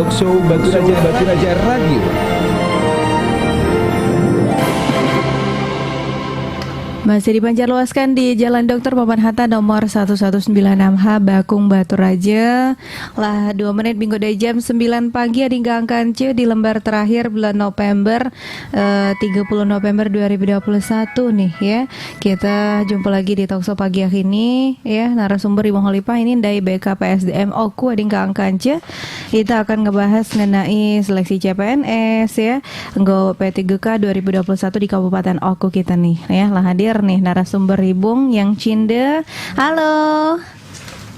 Talkshow Batu Raja Radio. Masih dipancarluaskan di Jalan Dr. Paman Hatta nomor 1196H Bakung Batu Raja. Lah 2 menit minggu dari jam 9 pagi hingga angkance di lembar terakhir bulan November 30 November 2021 nih ya. Kita jumpa lagi di Talkshow pagi hari ini ya. Narasumber Ibu Khalifah ini dari BKPSDM Oku hingga angkance. Kita akan ngebahas mengenai seleksi CPNS ya. Nggo P3K 2021 di Kabupaten Oku kita nih ya. Lah hadir nih narasumber Ibung yang Cinde. Halo.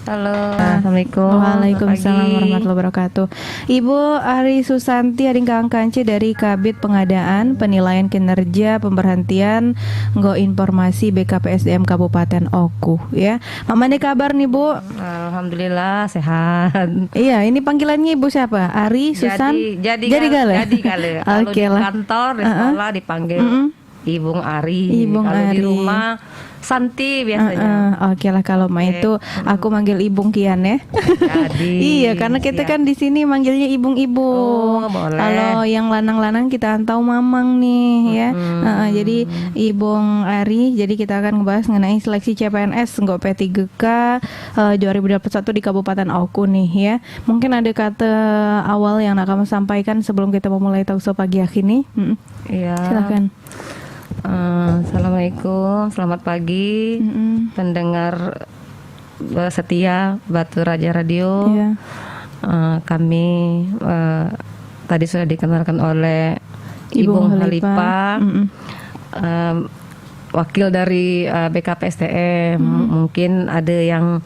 Assalamualaikum. Waalaikumsalam warahmatullahi wabarakatuh. Ibu Ari Susanti Ading Kangkance dari Kabid Pengadaan Penilaian Kinerja Pemberhentian Nggo Informasi BKPSDM Kabupaten Oku ya. Mamane kabar nih Bu? Alhamdulillah sehat. Iya, ini panggilannya Ibu siapa? Ari Susan? Jadi Gale. Kalau Oke di lah. kantor di sekolah dipanggil Ibung Ari. Ibung kalau Ari. di rumah Santi biasanya. Oke lah kalau itu aku manggil Ibung Kian ya. Jadi, iya, karena kita kan di sini manggilnya Ibung-ibung. Oh, boleh. Kalau yang lanang-lanang kita antau mamang nih ya. Jadi Ibung Ari, jadi kita akan ngebahas mengenai seleksi CPNS Nggo P3K 2021 di Kabupaten Oku nih ya. Mungkin ada kata awal yang nak kamu sampaikan sebelum kita memulai talkshow pagi hari ini. Iya. Silakan. Assalamualaikum, selamat pagi pendengar setia Batu Raja Radio. Iya. Kami tadi sudah dikenalkan oleh Ibu Ibu Khalifah. Khalifah, wakil dari BKPSDM. Mungkin ada yang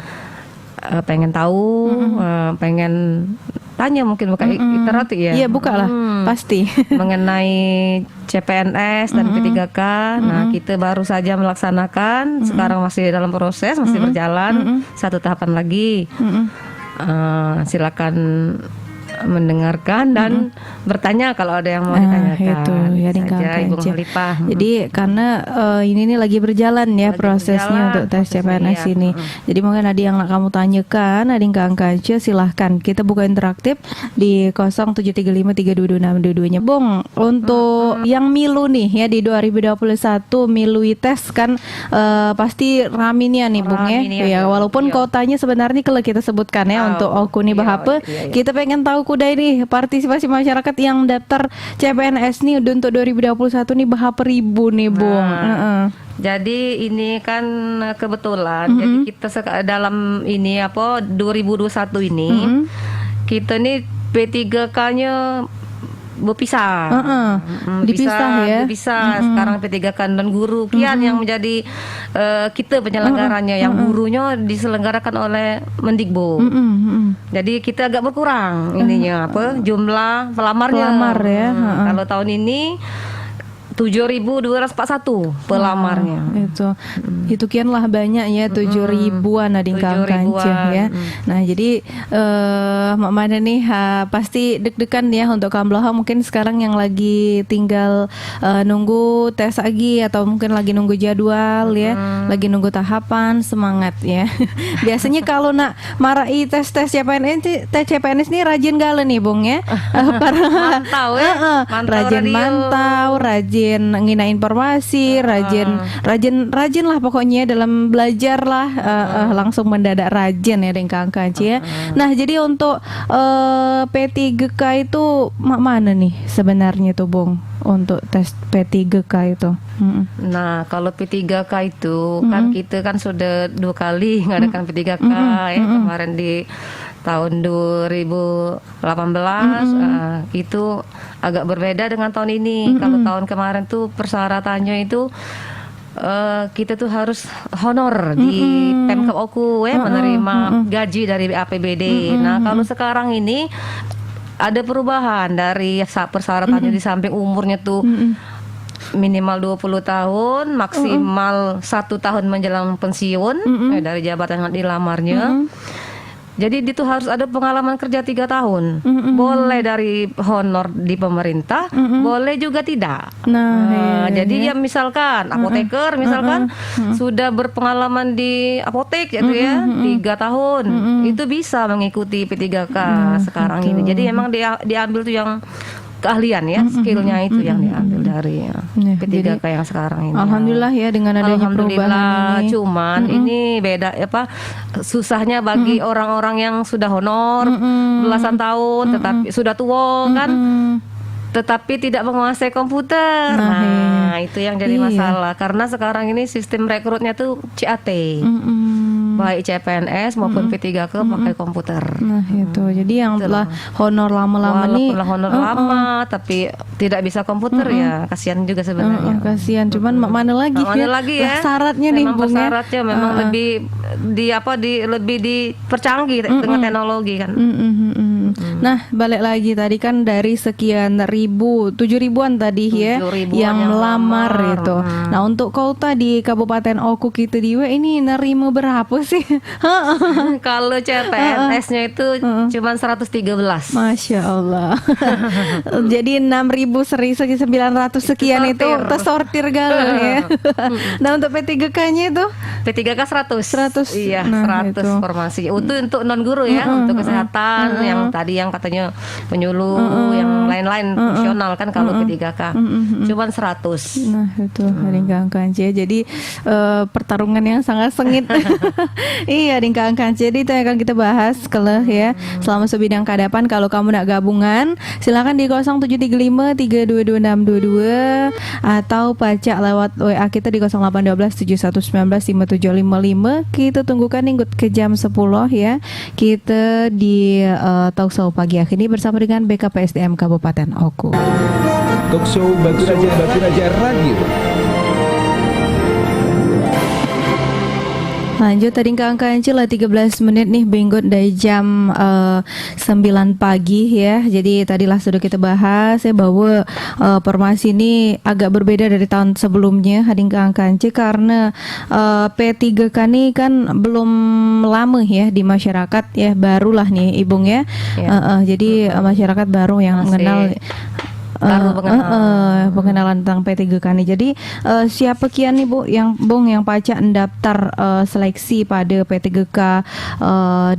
pengen tahu, pengen tanya mungkin buka iterati ya. Iya, buka lah, pasti. Mengenai CPNS dan P3K. Nah, kita baru saja melaksanakan. Sekarang masih dalam proses, masih berjalan. Satu tahapan lagi. Silakan mendengarkan dan bertanya kalau ada yang mau ditanyakan. Itu ya saja Ibu Khalifah. Jadi karena ini nih lagi berjalan ya Lagi prosesnya berjalan, untuk tes CPNS prosesnya, ini. Jadi mungkin ada yang kamu tanyakan, ada yang Kangkance, silahkan kita buka interaktif di 0735322622-nya. Bung, untuk yang milu nih ya di 2021 milu tes kan pasti raminya nih Bung ya. Raminya, Ya walaupun iya. kotanya sebenarnya kalau kita sebutkan ya untuk Oku nih Bahape, iya. kita pengen tahu kuda ini partisipasi masyarakat yang daftar CPNS nih untuk 2021 nih berapa ribu nih Bung. Jadi ini kan kebetulan jadi kita dalam ini 2021 ini kita nih P3K-nya berpisah. Dipisah ya. Dipisah. Sekarang P3K dan guru kian yang menjadi kita penyelenggaranya, yang gurunya diselenggarakan oleh Mendikbud. Jadi kita agak berkurang ininya jumlah pelamarnya. Pelamar ya. Kalau tahun ini 7.241 pelamarnya. Itu kian lah banyak ya 7.000-an ada yang Kangkance ya. Nah jadi Mak Mana nih pasti deg-degan ya untuk Kambloha mungkin sekarang yang lagi tinggal nunggu tes lagi atau mungkin lagi nunggu jadwal ya, lagi nunggu tahapan, semangat ya. Biasanya kalau nak marai tes CPNS nih rajin gale nih Bung ya. Mantau ya. Rajin mantau, rajin ngina informasi, rajin lah pokoknya dalam belajar lah, langsung mendadak rajin ya dengan Kangkance ya. Nah jadi untuk P3K itu mana nih sebenarnya tuh Bung untuk tes P3K itu? Nah kalau P3K itu kan kita kan sudah 2 kali ngadakan P3K ya, kemarin di tahun 2018 itu agak berbeda dengan tahun ini. Kalau tahun kemarin tuh persyaratannya itu kita tuh harus honor di Pemkab Oku ya, menerima gaji dari APBD. Nah kalau sekarang ini ada perubahan dari persyaratannya di samping umurnya tuh minimal 20 tahun, maksimal 1 tahun menjelang pensiun dari jabatan yang dilamarnya. Jadi itu harus ada pengalaman kerja 3 tahun. Boleh dari honor di pemerintah, boleh juga tidak. Jadi ya misalkan apoteker misalkan sudah berpengalaman di apotek gitu ya 3 tahun, itu bisa mengikuti P3K sekarang ini. Jadi emang diambil tuh yang keahlian ya, skillnya itu yang diambil dari P3K yang sekarang ini. Alhamdulillah ya dengan adanya perubahan ini. Cuman ini beda apa susahnya bagi orang-orang yang sudah honor belasan tahun tetapi sudah tua kan. Tetapi tidak menguasai komputer. Nah, itu yang jadi masalah karena sekarang ini sistem rekrutnya tuh CAT. Baik CPNS maupun P3K pakai komputer. Nah itu, jadi yang telah honor lama-lama nih, honor lama tapi tidak bisa komputer ya, kasihan juga sebenarnya. Kasihan, cuman mana lagi ya? Syaratnya nih, Bung ya. Syaratnya memang lebih lebih dipercanggih dengan teknologi kan. Nah balik lagi tadi kan dari sekian ribu, 7.000-an tadi ya, yang melamar itu. Nah untuk kota di Kabupaten Oku kita ini nerima berapa sih? Kalau CPNS-nya itu cuma 113. Masya Allah. Jadi 6.900 sekian itu tersortir galau ya. Nah untuk P3K-nya itu? P3K 100. Iya, nah, 100 formasi. Untuk non guru ya, untuk kesehatan yang tadi yang katanya penyuluh, yang lain-lain fungsional kan kalau P3K. Cuman 100. Nah, itu Ringkang Kance. Jadi pertarungan yang sangat sengit. Iya, Ringkang Kance. Jadi itu yang akan kita bahas keleh ya. Selama sebidang kadapan, kalau kamu nak gabungan, silakan di 0735 322 622 atau pacak lewat WA kita di 0812 7119 5755. Kita tunggukan minggu ke jam 10 ya. Kita di Talkshow pagi ini bersama dengan BKPSDM Kabupaten Oku. Talkshow Batu Raja Radio. Lanjut tadi ke angka Ancil 13 menit nih benggot dari jam 9 pagi ya. Jadi tadilah sudah kita bahas ya bahwa formasi ini agak berbeda dari tahun sebelumnya hading ke angka Ancil karena P3K ini kan belum lama ya di masyarakat ya, barulah nih Ibung ya. Jadi masyarakat baru yang mengenal pengenalan tentang P3K nih. Jadi siapa kian nih Bu yang pacak mendaftar seleksi pada P3K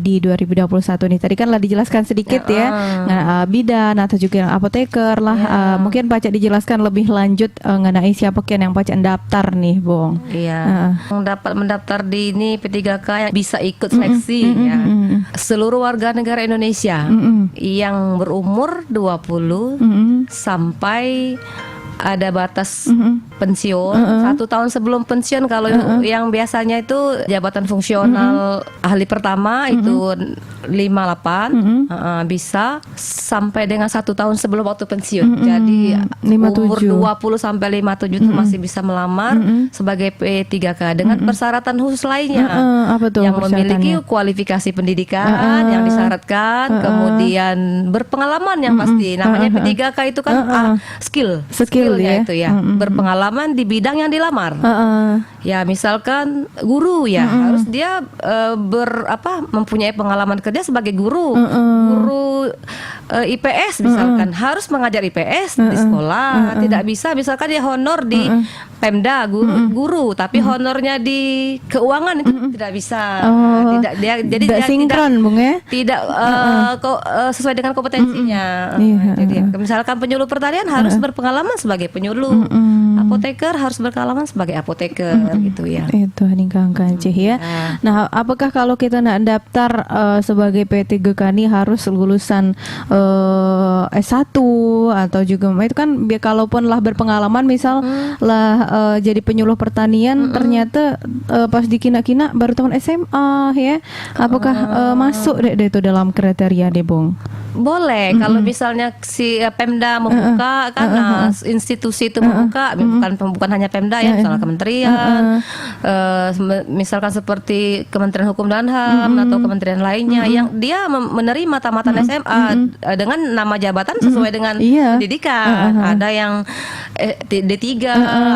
di 2021 nih. Tadi kan lah dijelaskan sedikit ya. Nah, bidan atau juga yang apoteker lah mungkin pacak dijelaskan lebih lanjut mengenai siapa kian yang pacak mendaftar nih, Bung. Iya. Dapat mendaftar di ini P3K yang bisa ikut seleksi ya. Seluruh warga negara Indonesia yang berumur 20 sampai ada batas pensiun 1 tahun sebelum pensiun. Kalau yang biasanya itu jabatan fungsional ahli pertama itu 58 bisa sampai dengan 1 tahun sebelum waktu pensiun. Jadi 57. umur 20 sampai 57 itu masih bisa melamar sebagai P3K dengan persyaratan khusus lainnya. Apa tuh yang memiliki kualifikasi pendidikan yang disyaratkan, kemudian berpengalaman yang pasti. Namanya P3K itu kan skillnya ya? itu ya, berpengalaman di bidang yang dilamar. Ya misalkan guru ya, harus dia mempunyai pengalaman kerja sebagai guru. Guru IPS misalkan harus mengajar IPS di sekolah. Tidak bisa misalkan dia honor di Pemda guru tapi honornya di keuangan itu tidak bisa. Jadi tidak sinkron, Bung ya. Tidak sesuai dengan kompetensinya. Jadi misalkan penyuluh pertanian harus berpengalaman sebagai penyuluh. Apoteker harus berpengalaman sebagai apoteker gitu ya. Itu Ningkang Kancih ya. Nah, apakah kalau kita nak daftar sebagai P3K ini harus lulusan S1 atau juga itu kan kalaupun lah berpengalaman misal lah jadi penyuluh pertanian ternyata pas dikina-kina baru tahun SMA ya. Apakah masuk deh itu dalam kriteria deh, Bung? Boleh kalau misalnya si Pemda membuka kan institusi itu membuka bukan hanya Pemda ya, misalnya kementerian misalkan seperti Kementerian Hukum dan HAM atau kementerian lainnya yang dia menerima tamatan SMA dengan nama jabatan sesuai dengan pendidikan. Ada yang D3,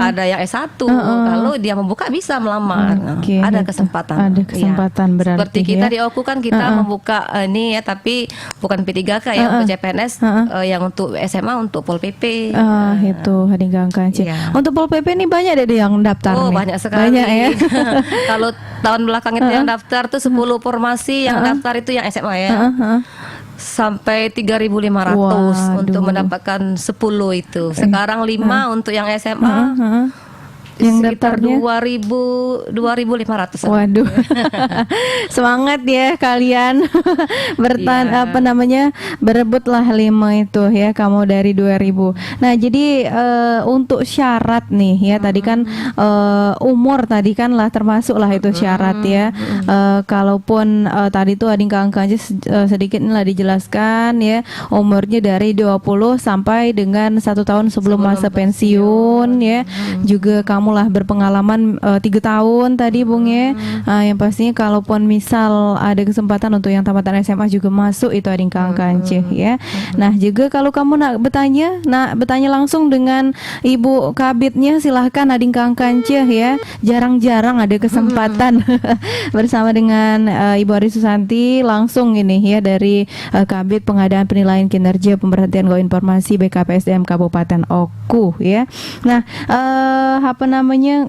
ada yang S1. Kalau dia membuka bisa melamar. Ada kesempatan. Ada kesempatan berarti. Seperti kita di OKU kan kita membuka ini ya, tapi bukan P3K ya untuk CPNS yang untuk SMA untuk Pol PP. Itu Hadingangkan. Untuk Pol PP ini banyak deh yang daftar. Oh, nih. banyak sekali. Banyak ya. Kalau tahun belakang itu yang daftar tuh 10 formasi yang daftar itu yang SMA ya. Sampai 3.500 untuk mendapatkan 10 itu. Sekarang 5 untuk yang SMA. Yang sekitar daftarnya 2.500. Waduh. Semangat ya kalian. Berebutlah 5 itu ya, kamu dari 2.000. Nah, jadi untuk syarat nih ya, tadi kan umur tadi kan lah termasuk lah itu syarat ya. Kalaupun tadi tuh Adingangkan sedikit lah dijelaskan ya, umurnya dari 20 sampai dengan 1 tahun sebelum masa pensiun ya. Juga kamu lah berpengalaman 3 tahun tadi Bung ya. Yang pastinya kalaupun misal ada kesempatan untuk yang tamatan SMA juga masuk itu Adingangkan ya. Nah, juga kalau kamu nak bertanya langsung dengan Ibu Kabitnya, silahkan Adingangkan ya. Jarang-jarang ada kesempatan bersama dengan Ibu Ari Susanti langsung ini ya dari Kabit Pengadaan Penilaian Kinerja Pemberhentian Informasi BKPSDM Kabupaten Oku ya. Nah,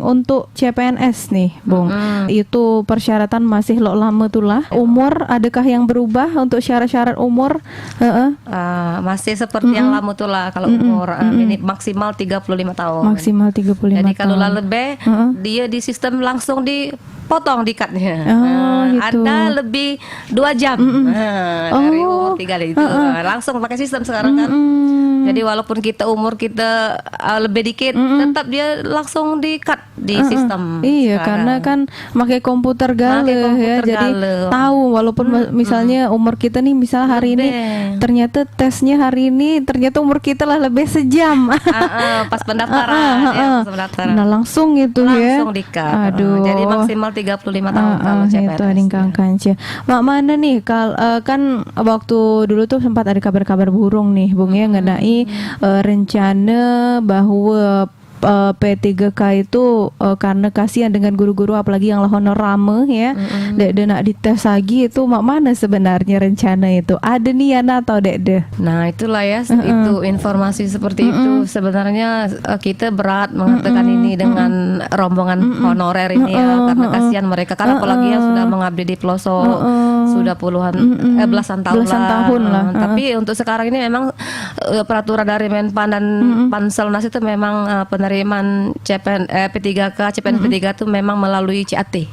untuk CPNS nih, Bung, itu persyaratan masih lama tuh lah. Umur adakah yang berubah untuk syarat-syarat umur? Masih seperti yang lama tuh lah. Kalau umur maksimal 35 tahun. Maksimal 35 Jadi kalau tahun. lebih dia di sistem langsung dipotong dikatnya. Gitu. Ada lebih 2 jam dari umur 3 itu. Langsung pakai sistem sekarang kan. Jadi walaupun umur kita lebih dikit, tetap dia langsung di-cut di sistem. Iya, sekarang. karena kan pakai komputer gale ya. Jadi tahu walaupun misalnya umur kita nih misal hari ini ternyata tesnya hari ini ternyata umur kita lah lebih sejam. Pas pendaftaran. Pas pendaftaran. Nah, langsung gitu ya. Langsung di-cut. Aduh. Jadi maksimal 35 tahun kalau CPNS. Itu Adingangkan. Mak mana nih kan waktu dulu tuh sempat ada kabar-kabar burung nih Bung ya ngenai rencana bahwa P3K itu karena kasihan dengan guru-guru apalagi yang lah honor rame ya, dek nak dites lagi itu mak mana sebenarnya rencana itu ada nian atau dek? Nah itulah ya itu informasi seperti itu sebenarnya kita berat mengatakan ini dengan rombongan honorer ini ya karena kasihan mereka kan apalagi yang sudah mengabdi di pelosok sudah belasan tahun lah. Tapi untuk sekarang ini memang peraturan dari Menpan dan Panselnas itu memang penerimaan P3K, CPNS P3 itu memang melalui CAT.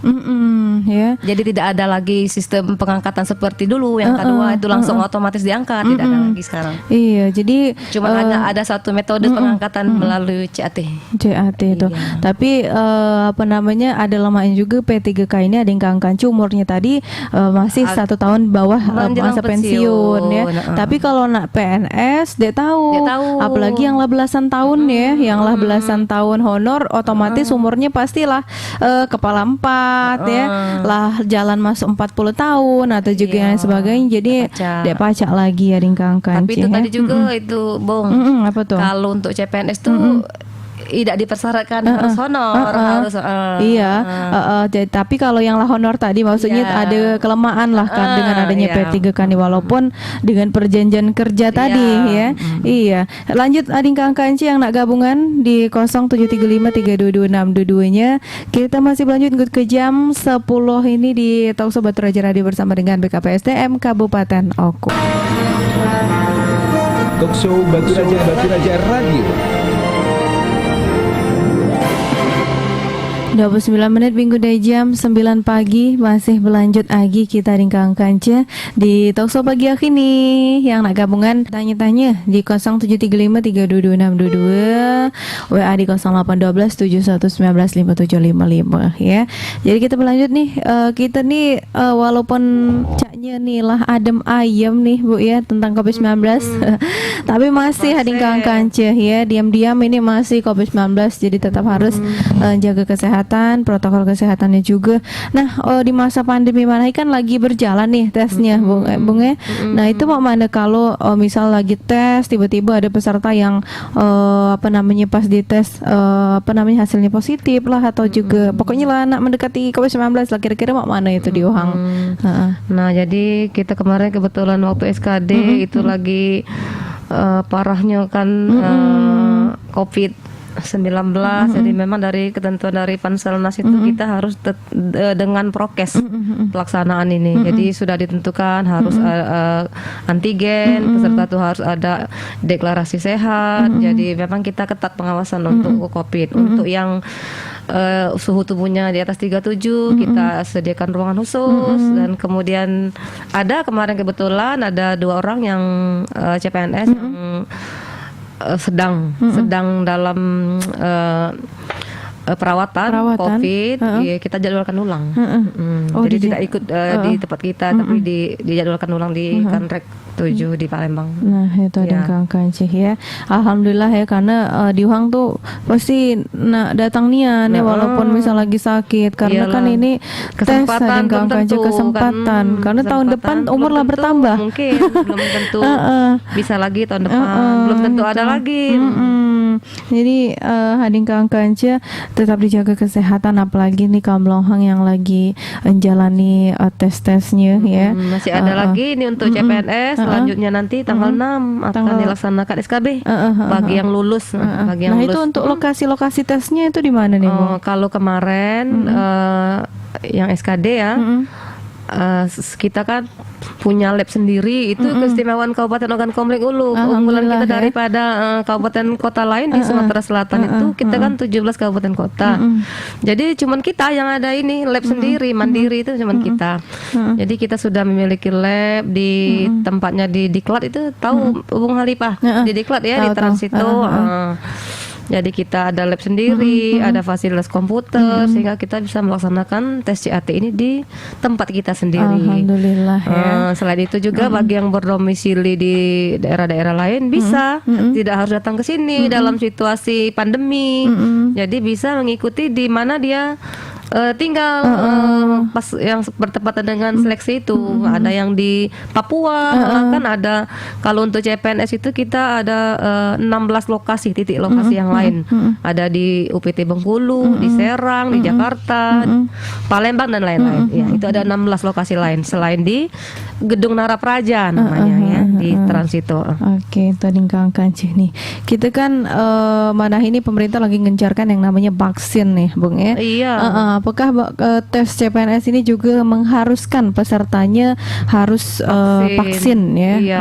Jadi tidak ada lagi sistem pengangkatan seperti dulu. Yang kedua itu langsung otomatis diangkat, tidak ada lagi sekarang. Iya, jadi cuma hanya ada satu metode pengangkatan melalui CAT. CAT itu. Tapi ada lamain juga P3K ini ada yang keangkat umurnya tadi masih 1 tahun bawah masa pensiun ya. Tapi kalau nak PNS dia tahu. Apalagi yang lah belasan tahun ya, yang lah belasan tahun honor otomatis umurnya pastilah kepala 4 ya. Lah jalan masuk 40 tahun atau juga yang sebagainya. Jadi dia pacak lagi ya Dingkangkan. Tapi itu tadi juga itu Bung. Apa tuh? Kalau untuk CPNS tuh tidak dipersyaratkan harus honor harus tapi kalau yang lah honor tadi maksudnya ada kelemahan lah kan dengan adanya P3 kan walaupun dengan perjanjian kerja tadi ya. Iya. Lanjut Adingangkan yang nak gabungan di 0735322622-nya. Kita masih berlanjut ke jam 10 ini di Talk Show Batu Raja Radio bersama dengan BKPSDM Kabupaten Oku. Talk Show Batu Raja Radio. 29 menit minggu dari jam 9 pagi masih berlanjut lagi kita ringkang kanca di Talkshow pagi ini yang nak gabungan tanya-tanya di 0735322622 WA di 081271195755 ya. Jadi kita berlanjut nih kita nih walaupun caknya nih lah adem ayem nih Bu ya tentang COVID-19 tapi masih ringkang kanca ya diam-diam ini masih COVID-19 jadi tetap harus jaga kesehatan, protokol kesehatannya juga. Nah, di masa pandemi mana kan lagi berjalan nih tesnya, Bung ya. Nah, itu mau mana kalau misal lagi tes tiba-tiba ada peserta yang pas dites hasilnya positif lah atau juga pokoknya lah anak mendekati COVID-19 lah kira-kira mau mana itu di Ohang. Nah, jadi kita kemarin kebetulan waktu SKD itu lagi parahnya kan COVID-19. Jadi memang dari ketentuan dari Panselnas itu kita harus dengan prokes pelaksanaan ini. Jadi sudah ditentukan harus antigen, peserta itu harus ada deklarasi sehat. Jadi memang kita ketat pengawasan untuk COVID. Untuk yang suhu tubuhnya di atas 37 kita sediakan ruangan khusus dan kemudian ada kemarin kebetulan ada 2 orang yang CPNS yang sedang dalam perawatan COVID, ya, kita jadwalkan ulang. Jadi tidak ikut di tempat kita, tapi dijadwalkan ulang di Kanrek 7 di Palembang. Nah itu ada Kang Cih ya. Alhamdulillah ya karena di Ohang tuh pasti datang nian ya walaupun misal lagi sakit karena kan ini kesempatan tes Kang Cih kesempatan karena tahun depan umur lah bertambah. Mungkin belum tentu bisa lagi tahun depan, belum tentu ada lagi. Jadi hading Kang Cih tetap dijaga kesehatan apalagi nih kaum Ohang yang lagi menjalani tes-tesnya ya. Masih ada lagi ini untuk CPNS selanjutnya nanti tanggal 6 akan dilaksanakan SKB bagi yang lulus. Bagi yang lulus. Itu untuk lokasi-lokasi tesnya itu di mana nih Bu? Kalau kemarin yang SKD ya kita kan punya lab sendiri itu keistimewaan Kabupaten Ogan Komering Ulu. Keunggulan kita daripada kabupaten kota lain di Sumatera Selatan itu kita kan 17 kabupaten kota. Jadi cuman kita yang ada ini lab sendiri mandiri itu cuman kita. Jadi kita sudah memiliki lab di tempatnya di Diklat itu tahu Bung Halipah di Diklat ya di Transito. Jadi kita ada lab sendiri, ada fasilitas komputer sehingga kita bisa melaksanakan tes CAT ini di tempat kita sendiri. Alhamdulillah ya. Selain itu juga bagi yang berdomisili di daerah-daerah lain bisa tidak harus datang ke sini dalam situasi pandemi. Jadi bisa mengikuti di mana dia tinggal pas yang bertepatan dengan seleksi itu. Ada yang di Papua kan ada. Kalau untuk CPNS itu kita ada 16 lokasi, titik lokasi yang lain. Ada di UPT Bengkulu, di Serang, di Jakarta, Palembang dan lain-lain. Ya, itu ada 16 lokasi lain selain di Gedung Narapraja namanya ya di Transito. Oke, tadi Kang Cih nih. Kita kan mana ini pemerintah lagi gencarkan yang namanya vaksin nih, Bung ya. Iya. Apakah tes CPNS ini juga mengharuskan pesertanya harus vaksin ya? Iya,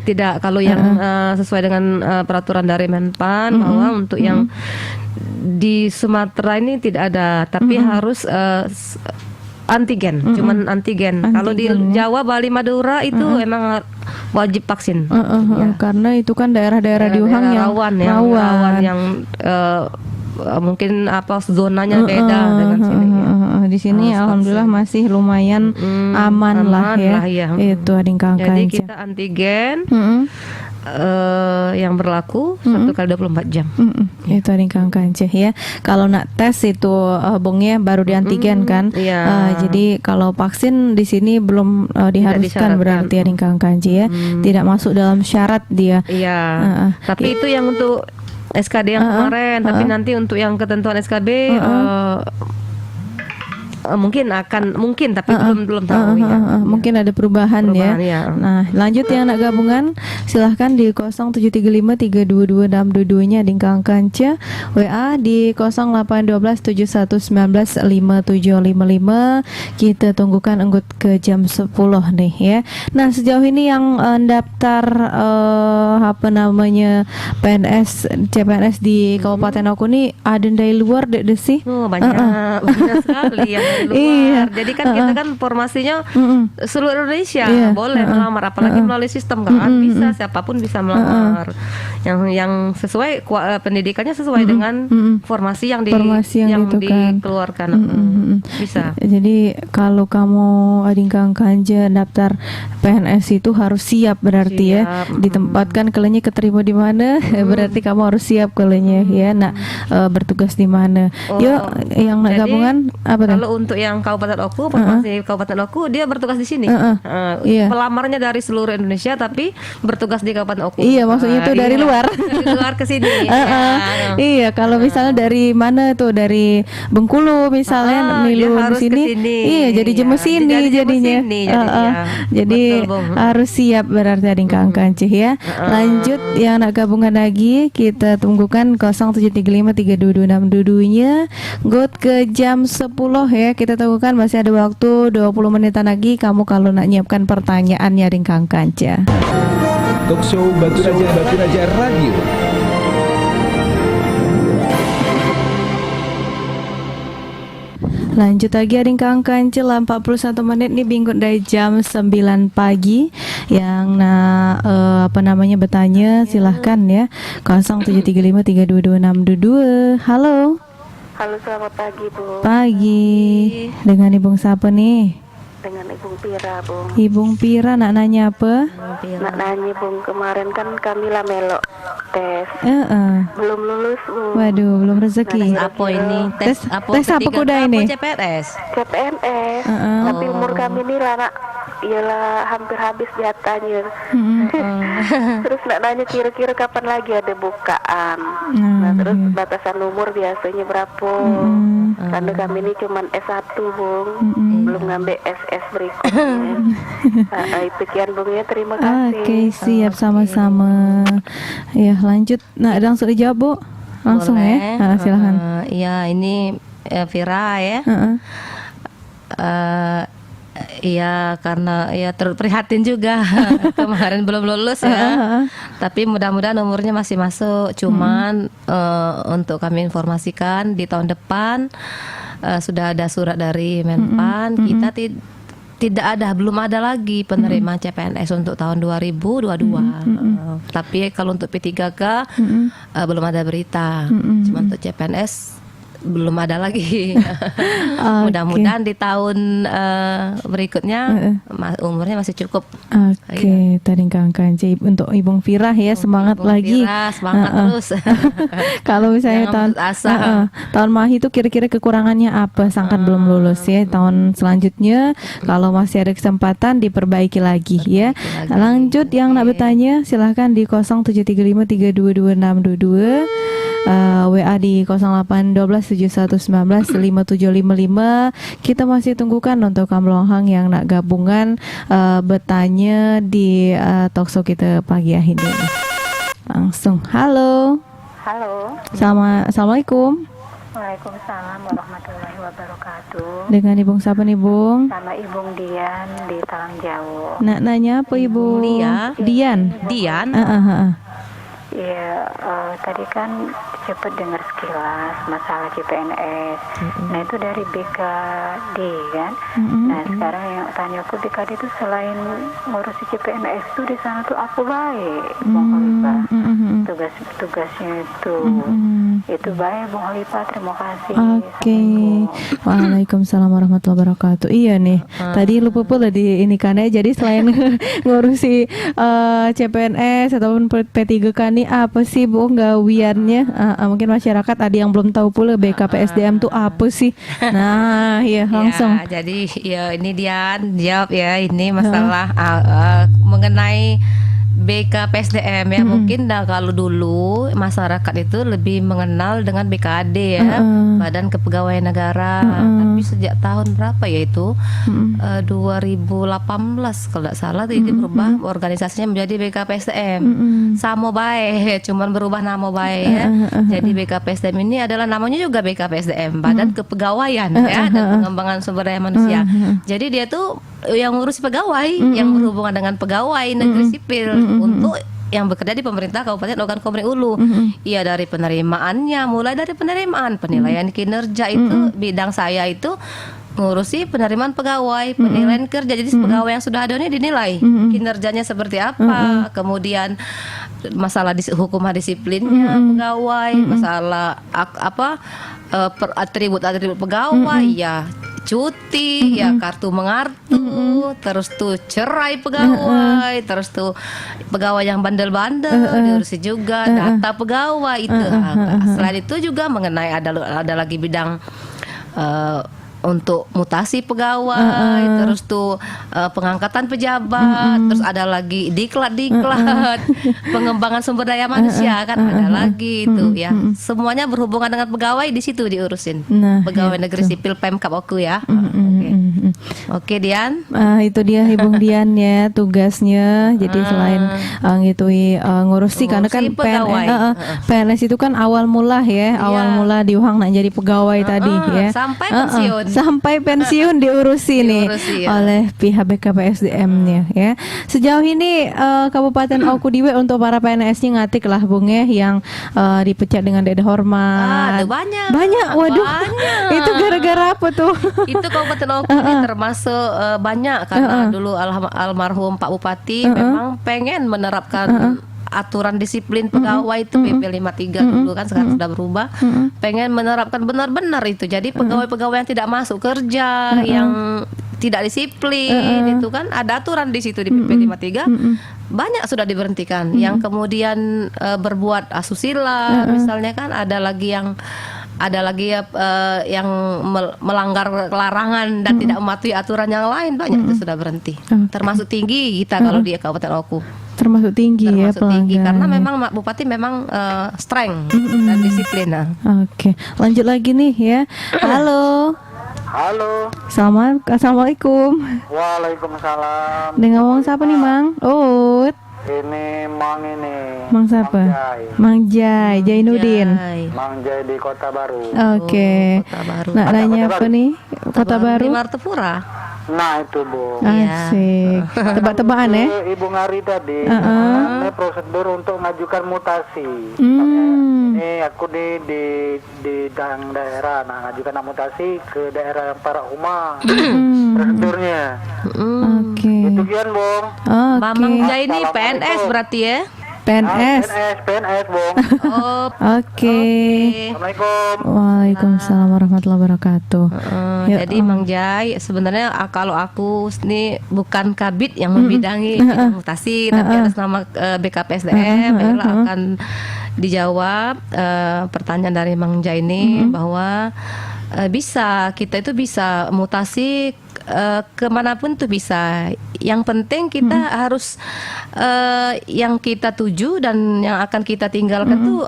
tidak kalau yang sesuai dengan peraturan dari Menpan bahwa untuk yang di Sumatera ini tidak ada, tapi harus antigen, cuman antigen. Kalau di Jawa, Bali, Madura itu emang wajib vaksin. Karena itu kan daerah-daerah di Ohang yang rawan yang mungkin zonanya beda dengan sini. Di sini alhamdulillah masih lumayan aman lah ya. Itu ading Kang Cih. Jadi kita antigen yang berlaku 1x24 jam. Itu ading Kang Cih ya. Kalau nak tes itu Bungnya baru di antigen kan. Jadi kalau vaksin di sini belum diharuskan berarti ading Kang Cih ya. Tidak masuk dalam syarat dia. Iya. Tapi itu yang untuk SKD yang kemarin, tapi nanti untuk yang ketentuan SKB mungkin tapi belum tahu ya. Mungkin ada perubahan ya. Nah, lanjut yang nak gabungan silahkan di 0735322622-nya dingkangkan ce WA di 081271195755. Kita tunggukan enggut ke jam 10 nih ya. Nah, sejauh ini yang daftar PNS CPNS di Kabupaten Oku nih ada dari luar deh sih. Banyak sekali yang dari luar. Iya. Jadi kan kita kan formasinya seluruh Indonesia boleh melamar, apalagi melalui sistem kan bisa, siapapun bisa melamar. Yang sesuai pendidikannya sesuai dengan formasi yang dikeluarkan. Bisa. Jadi kalau kamu adingkang kanja daftar PNS itu harus siap berarti ya. Ditempatkan kelenya keterima di mana, berarti kamu harus siap kelenya ya. Nah, bertugas di mana. Yang nak gabungan apa kan? Kalau untuk yang Kabupaten Oku, formasi Kabupaten Oku, dia bertugas di sini. Pelamarnya dari seluruh Indonesia tapi bertugas di Kabupaten Oku. Iya, maksudnya itu dari luar. Dari luar ke sini. Iya, kalau misalnya dari mana tuh, dari Bengkulu misalnya milu di sini. Iya, jadi jemu sini jadinya. Jadi harus siap berarti adingkang kancih ya. Lanjut yang nak gabungan lagi, kita tunggukan 0735322622-nya. Good ke jam 10 ya. Kita tunggukan, masih ada waktu 20 menitan lagi kamu kalau nak nyiapkan pertanyaannya dingkang kanca. Talkshow Batu Raja Radio. Lanjut lagi adingkang kancil 41 menit nih bingkut dari jam 9 pagi. Yang bertanya silahkan ya 0735322622. Halo. Halo, selamat pagi, Bu. Pagi. Dengan Ibu siapa nih? Dengan Ibu Pira, Bung. Ibu Pira nak nanya apa? Nak nanya, Bung, kemarin kan kami melok tes. Belum lulus, Bung. Waduh, belum rezeki. Apa ini? Tes apa kuda ini? CPNS. CPNS. Tapi umur kami ini ialah hampir habis jatahnya. Terus nak nanya kira-kira kapan lagi ada bukaan. Nah, terus batasan umur biasanya berapa? Karena kami ini cuman S1, Bung. Belum ngambil SS berikutnya. Itu kian, Bung ya, terima kasih. Oke, siap, sama-sama. Ya, lanjut. Nah, langsung dijawab, Bu. Langsung. Boleh. Ya. Silahkan. Ya, ini Vira ya. Iya, karena turut prihatin juga kemarin belum lulus ya. Tapi mudah-mudahan umurnya masih masuk. Cuman untuk kami informasikan di tahun depan sudah ada surat dari Menpan. Kita belum ada lagi penerimaan CPNS untuk tahun 2022. Tapi kalau untuk P3K belum ada berita. Cuma untuk CPNS belum ada lagi. Mudah-mudahan di tahun berikutnya umurnya masih cukup. Oke, tadi Kang Kanci untuk Ibu Firah ya, semangat Ibu lagi. Semangat terus. Kalau misalnya tahun Mahi itu kira-kira kekurangannya apa? Sangkan belum lulus ya. Tahun selanjutnya kalau masih ada kesempatan diperbaiki lagi ya. Lanjut yang nak bertanya silahkan di 0735322622. WA di 081271195755. Kita masih tunggukan untuk Kamlohang yang nak gabungan bertanya di talkshow kita pagi hari ini. Langsung. Halo. Assalamualaikum. Waalaikumsalam warahmatullahi wabarakatuh. Dengan Ibu siapa nih, Bung? Sama Ibu Dian di Talang Jawa. Nak nanya apa, Ibu? Dian. Ya, tadi kan cepat dengar sekilas masalah CPNS. Nah, itu dari BKD kan. Nah, sekarang yang tanya aku, BKD itu selain ngurusi CPNS itu di sana tuh apa baik, Bung Halifah? Tugas-tugasnya itu baik, Bung Halifah. Terima kasih. Oke. Waalaikumsalam warahmatullahi wabarakatuh. Iya nih. Tadi lupa pula di ini kan ya. Jadi selain ngurusi CPNS ataupun P3K nih, apa sih, Bu, gawiannya? Mungkin masyarakat ada yang belum tahu pula BKPSDM tuh apa sih. Nah, ya langsung. Ya, jadi ya ini Dian jawab ya, ini masalah mengenai BKPSDM ya. Mungkin kalau dulu masyarakat itu lebih mengenal dengan BKAD ya, Badan Kepegawaian Negara. Tapi sejak tahun berapa ya itu 2018 kalau tidak salah itu berubah organisasinya menjadi BKPSDM. Sama baik, cuman berubah nama baik ya. Jadi BKPSDM ini adalah namanya juga BKPSDM, Badan Kepegawaian ya dan Pengembangan Sumber Daya Manusia. Jadi dia tuh yang ngurus pegawai, yang berhubungan dengan pegawai negeri sipil untuk yang bekerja di pemerintah Kabupaten Ogan Komering Ulu. Iya, dari penerimaannya, mulai dari penerimaan, penilaian kinerja itu bidang saya itu ngurusi penerimaan pegawai, penilaian kerja. Jadi pegawai yang sudah ada ini dinilai kinerjanya seperti apa, kemudian masalah hukuman disiplinnya pegawai, masalah atribut-atribut pegawai ya, cuti ya, kartu mengartu, terus tuh cerai pegawai, terus tuh pegawai yang bandel-bandel diurusi juga, data pegawai itu. Selain itu juga mengenai ada lagi bidang untuk mutasi pegawai, terus tuh pengangkatan pejabat, terus ada lagi diklat, pengembangan sumber daya manusia kan ada lagi itu ya. Semuanya berhubungan dengan pegawai di situ diurusin. Pegawai negeri sipil Pemkab Oku ya. Oke, Dian. Itu dia Ibu Dian ya tugasnya. Jadi selain ngurusi karena kan PNS itu kan awal mula ya, awal mula diuhang nak jadi pegawai tadi ya. Sampai pensiun. Sampai pensiun diurusi nih oleh pihak BKPSDM-nya ya. Sejauh ini Kabupaten Oku Diwe untuk para PNS-nya ngatik lah Bung ya, yang dipecat dengan tidak hormat. Banyak. Waduh. Itu gara-gara apa tuh? Itu Kabupaten Oku ini termasuk banyak karena dulu almarhum Pak Bupati memang pengen menerapkan aturan disiplin pegawai itu PP 53 dulu kan, sekarang sudah berubah. Pengen menerapkan benar-benar itu. Jadi pegawai-pegawai yang tidak masuk kerja, yang tidak disiplin itu kan ada aturan di situ di PP 53. Banyak sudah diberhentikan. Yang kemudian berbuat asusila misalnya kan ada lagi yang melanggar larangan dan tidak mematuhi aturan yang lain, banyak itu sudah berhenti. Termasuk tinggi kita kalau di Kabupaten Oku. Termasuk tinggi karena memang Bupati memang strength dan disiplin. Oke, lanjut lagi nih ya. Halo. Assalamualaikum. Waalaikumsalam. Dengan ngomong siapa nih, Mang? Ini Mang siapa? Mang Jai, Jainuddin. Mang Jai di Kota Baru. Oke. Kota Baru. Nak nanya apa nih? Kota Baru. Di Martapura. Nah itu Bu. Asik. Tebak-tebakan ya? Ibu Ngari tadi mengenai prosedur untuk mengajukan mutasi. Ini aku di daerah, ngajukan mutasi ke daerah yang para rumah. Prosedurnya. Oke. Itu kian Bung. Mamang Jai ini PNS berarti ya? PNS, Bung. Oke. Assalamualaikum. Waalaikumsalam warahmatullahi wabarakatuh. Jadi Mang Jai, sebenarnya kalau aku ini bukan kabid yang membidangi bidang mutasi, tapi atas nama BKPSDM akan dijawab pertanyaan dari Mang Jai ini bahwa kita itu bisa mutasi kemanapun tuh bisa. Yang penting kita harus yang kita tuju dan yang akan kita tinggalkan tuh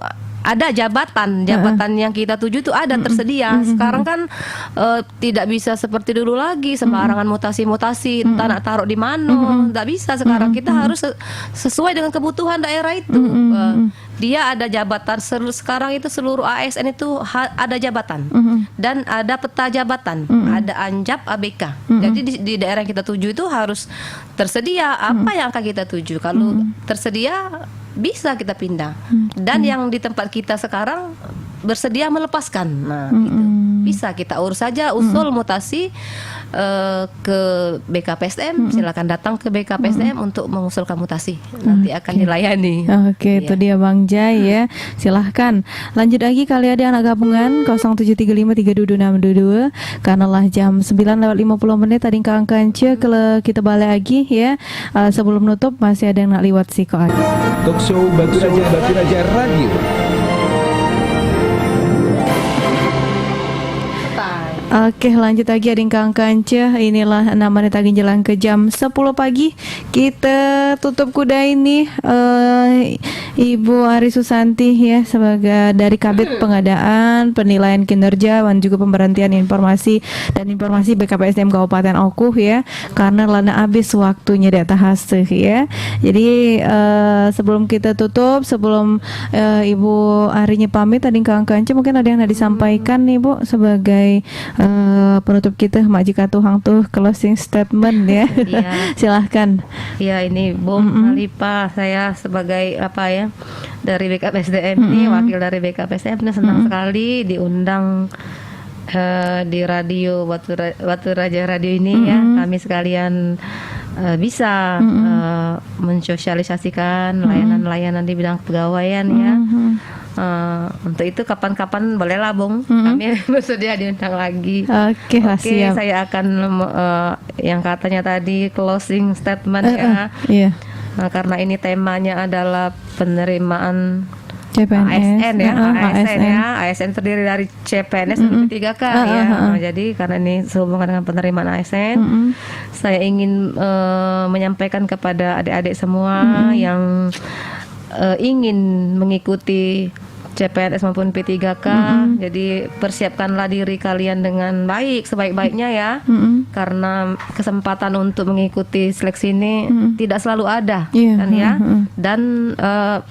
ada jabatan yang kita tuju itu ada tersedia. Sekarang kan tidak bisa seperti dulu lagi sembarangan mutasi entah nak taruh di mana, tidak bisa sekarang. Kita harus sesuai dengan kebutuhan daerah itu. Dia ada jabatan sekarang itu seluruh ASN itu ada jabatan dan ada peta jabatan, ada anjap ABK. Jadi di daerah yang kita tuju itu harus tersedia apa yang akan kita tuju. Kalau tersedia bisa kita pindah. Dan yang di tempat kita sekarang bersedia melepaskan. Nah, gitu. Bisa kita urus saja usul mutasi ke BKPSDM. Silakan datang ke BKPSDM untuk mengusulkan mutasi. Nanti akan dilayani. Oke, itu dia Bang Jai ya. Silahkan lanjut lagi kali ada anak gabungan 0735322622. Karena lah jam 9:50 tadi angkan kalau kita balik lagi ya. Sebelum nutup masih ada yang nak liwat sih kok. Talkshow Batu Raja Radio. Oke, lanjut lagi ading Kang Kanca. Inilah 6 menit lagi jelang ke jam 10 pagi. Kita tutup kuda ini Ibu Ari Susanti ya sebagai dari Kabid Pengadaan, Penilaian Kinerja dan juga Pemberhentian Informasi dan Informasi BKPSDM Kabupaten Oku ya. Karena lana habis waktunya data hasil ya. Jadi sebelum kita tutup, sebelum Ibu Arinya pamit ading Kang Kanca, mungkin ada yang disampaikan nih Bu sebagai penutup kita Mak Jika Tuhang tuh closing statement ya. Iya. Silahkan. Ya ini Bung Alipa, saya sebagai apa ya dari BKPSDM ini, wakil dari BKPSDM ini senang sekali diundang di radio Batu Raja Radio ini ya. Kami sekalian bisa mensosialisasikan layanan-layanan di bidang kepegawaian ya. Untuk itu kapan-kapan bolehlah Bung, kami bersedia diundang lagi. Oke, siap. Saya akan yang katanya tadi closing statement ya. Iya. Karena ini temanya adalah penerimaan CPNS ASN ya, ASN ya. ASN terdiri dari CPNS dan P3K ya. Jadi karena ini sehubungan dengan penerimaan ASN, saya ingin menyampaikan kepada adik-adik semua yang ingin mengikuti CPNS maupun P3K, jadi persiapkanlah diri kalian dengan baik, sebaik-baiknya ya, karena kesempatan untuk mengikuti seleksi ini tidak selalu ada, kan ya, dan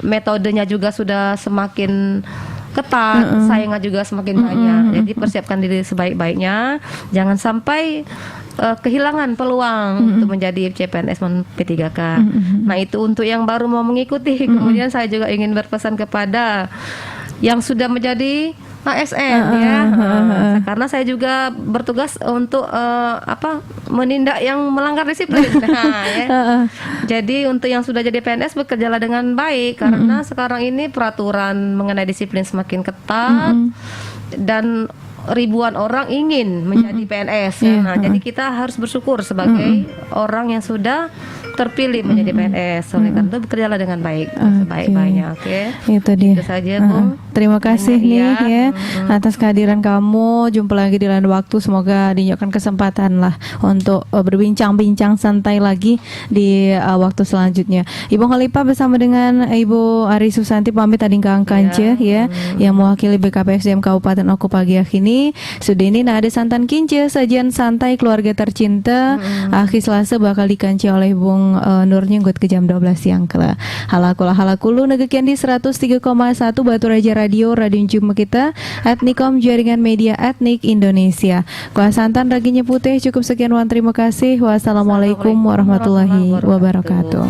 metodenya juga sudah semakin ketat, saingnya juga semakin banyak, jadi persiapkan diri sebaik-baiknya, jangan sampai kehilangan peluang untuk menjadi CPNS maupun P3K. Nah itu untuk yang baru mau mengikuti. Kemudian saya juga ingin berpesan kepada yang sudah menjadi ASN ya, karena saya juga bertugas untuk menindak yang melanggar disiplin. Ya. Jadi untuk yang sudah jadi PNS bekerjalah dengan baik, karena sekarang ini peraturan mengenai disiplin semakin ketat dan ribuan orang ingin menjadi PNS. Nah, jadi kita harus bersyukur sebagai orang yang sudah terpilih menjadi PNS. Oleh karena itu bekerjalah dengan baik, sebaik-baiknya. Oke. Itu dia. Itu saja, Bung. Terima kasih nih ya atas kehadiran kamu. Jumpa lagi di lain waktu. Semoga dinyatakan kesempatan lah untuk berbincang-bincang santai lagi di waktu selanjutnya. Ibu Khalifah bersama dengan Ibu Ari Susanti pamit ading Kang Kanca ya, yang mewakili BKPSDM Kabupaten Oku pagi ini. Sudah ini ada santan kince, sajian santai keluarga tercinta. Akhir Selasa bakal dikanci oleh Bung Nur Nyenggut ke jam 12 siang kala. Halakulu negekian di 103,1 Batu Raja Radio Jumpa kita Etnikom Jaringan Media Etnik Indonesia. Kuah santan raginya putih. Cukup sekian wan, terima kasih. Wassalamualaikum warahmatullahi wabarakatuh.